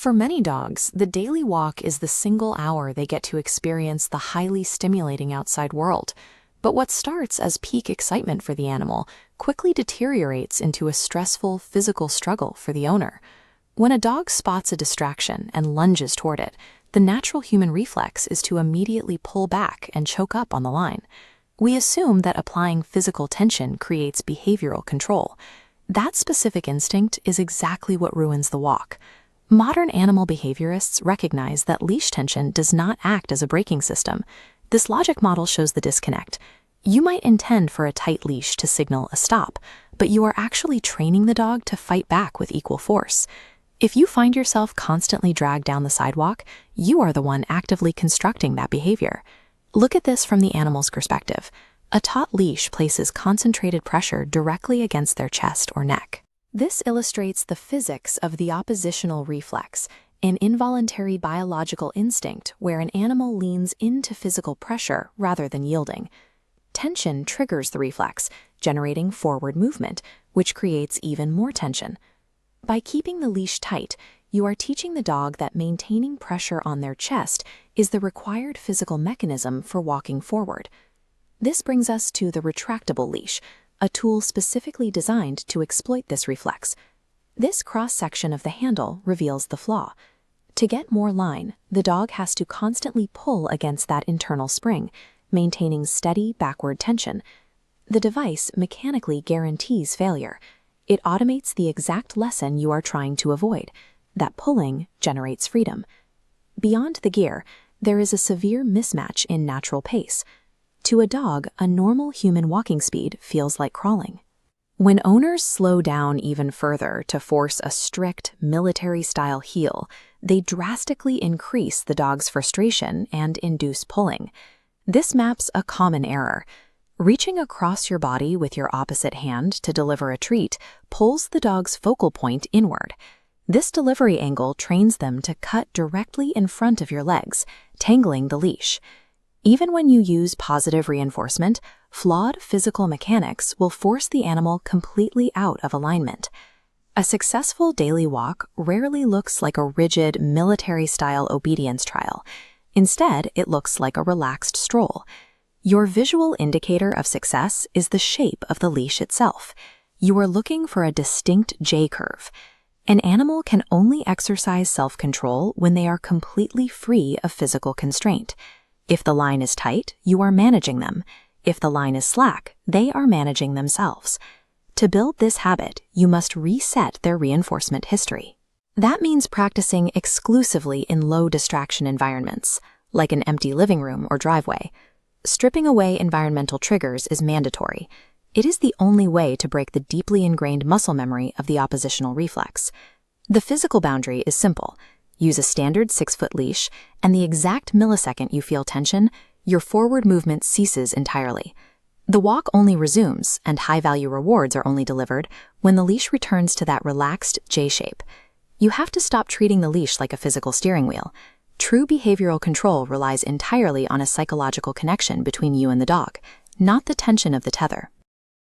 For many dogs, the daily walk is the single hour they get to experience the highly stimulating outside world. But what starts as peak excitement for the animal quickly deteriorates into a stressful physical struggle for the owner. When a dog spots a distraction and lunges toward it, the natural human reflex is to immediately pull back and choke up on the line. We assume that applying physical tension creates behavioral control. That specific instinct is exactly what ruins the walk. Modern animal behaviorists recognize that leash tension does not act as a braking system. This logic model shows the disconnect. You might intend for a tight leash to signal a stop, but you are actually training the dog to fight back with equal force. If you find yourself constantly dragged down the sidewalk, you are the one actively constructing that behavior. Look at this from the animal's perspective. A taut leash places concentrated pressure directly against their chest or neck. This illustrates the physics of the oppositional reflex, an involuntary biological instinct where an animal leans into physical pressure rather than yielding. Tension triggers the reflex, generating forward movement, which creates even more tension. By keeping the leash tight, you are teaching the dog that maintaining pressure on their chest is the required physical mechanism for walking forward. This brings us to the retractable leash, a tool specifically designed to exploit this reflex. This cross-section of the handle reveals the flaw. To get more line, the dog has to constantly pull against that internal spring, maintaining steady backward tension. The device mechanically guarantees failure. It automates the exact lesson you are trying to avoid, that pulling generates freedom. Beyond the gear, there is a severe mismatch in natural pace. To a dog, a normal human walking speed feels like crawling. When owners slow down even further to force a strict military-style heel, they drastically increase the dog's frustration and induce pulling. This maps a common error. Reaching across your body with your opposite hand to deliver a treat pulls the dog's focal point inward. This delivery angle trains them to cut directly in front of your legs, tangling the leash. Even when you use positive reinforcement, flawed physical mechanics will force the animal completely out of alignment. A successful daily walk rarely looks like a rigid military-style obedience trial. Instead, it looks like a relaxed stroll. Your visual indicator of success is the shape of the leash itself. You are looking for a distinct J-curve. An animal can only exercise self-control when they are completely free of physical constraint. If the line is tight, you are managing them. If the line is slack, they are managing themselves. To build this habit, you must reset their reinforcement history. That means practicing exclusively in low-distraction environments, like an empty living room or driveway. Stripping away environmental triggers is mandatory. It is the only way to break the deeply ingrained muscle memory of the oppositional reflex. The physical boundary is simple. Use a standard 6-foot leash, and the exact millisecond you feel tension, your forward movement ceases entirely. The walk only resumes, and high-value rewards are only delivered when the leash returns to that relaxed J-shape. You have to stop treating the leash like a physical steering wheel. True behavioral control relies entirely on a psychological connection between you and the dog, not the tension of the tether.